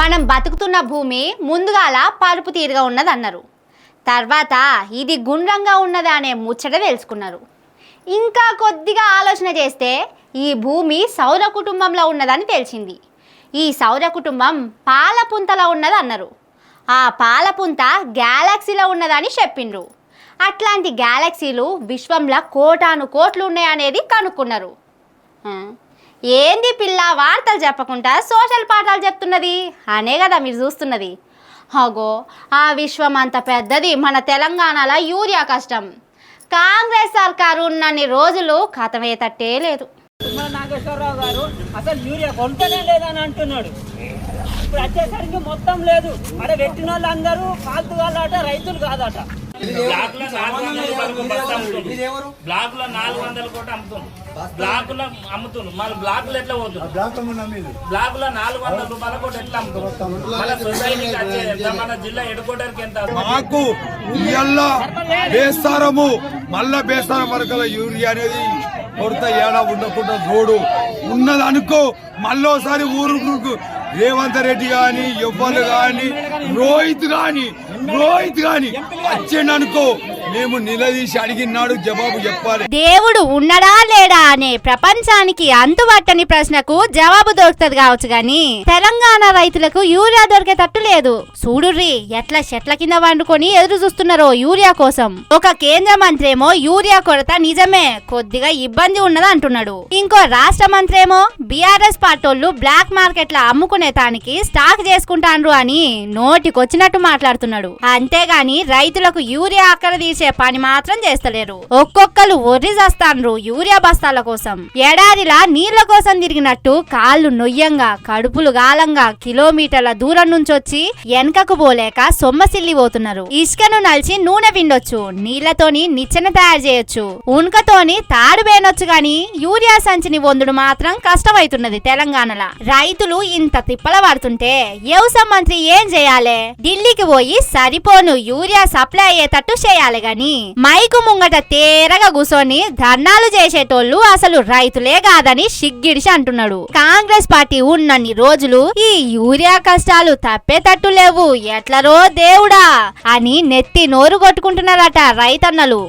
మనం బతుకుతున్న భూమి ముందుగాల పరుపు తీరుగా ఉన్నదన్నారు. తర్వాత ఇది గుండ్రంగా ఉన్నది అనే ముచ్చట తెలుసుకున్నారు. ఇంకా కొద్దిగా ఆలోచన చేస్తే ఈ భూమి సౌర కుటుంబంలో ఉన్నదని తెలిసింది. ఈ సౌర కుటుంబం పాలపుంతలో ఉన్నది అన్నారు. ఆ పాలపుంత గ్యాలక్సీలో ఉన్నదని చెప్పిండ్రు. అట్లాంటి గ్యాలక్సీలు విశ్వంలో కోటాను కోట్లు ఉన్నాయనేది కనుక్కున్నారు. ఏంది పిల్ల వార్తలు చెప్పకుండా సోషల్ పాఠాలు చెప్తున్నది అనే కదా మీరు చూస్తున్నది. అగో ఆ విశ్వం అంత పెద్దది మన తెలంగాణలో యూరియా కష్టం. కాంగ్రెస్ సర్కారు ఉన్నన్ని రోజులు కథమేతట్టే లేదు. నాగేశ్వరరావు గారు అసలు యూరియా కొంటనే లేదని అంటున్నాడు. ఇప్పుడు వచ్చేసరికి మొత్తం లేదు. అక్కడ పెట్టిన వాళ్ళందరూ ఫాల్తు వాళ్ళట, రైతులు కాదట. బ్లాక్ లో 400 కోట అమ్ముతుంది. బ్లాక్ లో అమ్ముతుంది. మళ్ళీ బ్లాక్ లో ఎట్లా పోతుంది? బ్లాక్ లో 400 రూపాయల కోట ఎట్లా అమ్ముతుంది? మళ్ళీ సొసైటీకి వచ్చే మన జిల్లా హెడ్క్వార్టర్కి ఎంత? మాకు ఇయ్యల్లా బేస్తారము మళ్ళా బేస్తారం వరకల యూరియా అనేది కొరత ఏడా ఉండకుండా చూడు ఉన్నది అనుకో. మళ్ళోసారి ఊరు రేవంత్ రెడ్డి గాని ఎవ్వరు గాని రోహిత్ గాని వచ్చేననుకో మేము నిలదీసి అడిగినాడు జవాబు చెప్పాలి. దేవుడు ఉన్నడా లేడా అనే ప్రపంచానికి అంతుబట్టని ప్రశ్నకు జవాబు దొరుకుతుంది కావచ్చు గాని తెలంగాణ రైతులకు యూరియా దొరికేటట్టు లేదు. చూడుర్రి ఎట్లా చెట్ల కింద వండుకొని ఎదురు చూస్తున్నారో యూరియా కోసం. ఒక కేంద్ర మంత్రి ఏమో యూరియా కొరత నిజమే, కొద్దిగా ఇబ్బంది ఉన్నది అంటున్నాడు. ఇంకో రాష్ట్ర మంత్రి ఏమో బీఆర్ఎస్ పార్టోళ్లు బ్లాక్ మార్కెట్ లో అమ్ముకునే తానికి స్టాక్ చేసుకుంటాండ్రు అని నోటికొచ్చినట్టు మాట్లాడుతున్నాడు. అంతేగాని రైతులకు యూరియా అక్కర తీసే పని మాత్రం చేస్తలేరు. ఒక్కొక్కరు ఒర్రి చేస్తాండ్రు యూరియా బస్తాల కోసం. ఎడారిలా నీళ్ల కోసం తిరిగినట్టు కాళ్ళు నొయ్యంగా కడుపులు గాలంగా కిలోమీటర్ల దూరం నుంచి వచ్చి వెనకకు పోలేక సొమ్మసిల్లి పోతున్నారు. ఇసుకను నలిచి నూనె విండొచ్చు, నీళ్లతోని నిచ్చెన తయారు చేయొచ్చు, ఉన్కతోని తాడు వేయనొచ్చు గాని యూరియా సంచిని వందుడు మాత్రం కష్టమైతున్నది తెలంగాణలో. రైతులు ఇంత తిప్పల పడుతుంటే వ్యవసాయ మంత్రి ఏం చేయాలి? ఢిల్లీకి పోయి సరిపోను యూరియా సప్లై అయ్యేటట్టు చేయాలి గాని మైకు ముంగట తేరగా కూసోని ధర్నాలు చేసేటోళ్లు అసలు రైతులే కాదని సిగ్గిడిసి అంటున్నాడు. కాంగ్రెస్ పార్టీ ఉన్నన్ని రోజులు ఈ యూరియా కష్టాలు తప్పేటట్టు లేవు, ఎట్లరో దేవుడా అని నెత్తి నోరు కొట్టుకుంటున్నారట రైతన్నలు.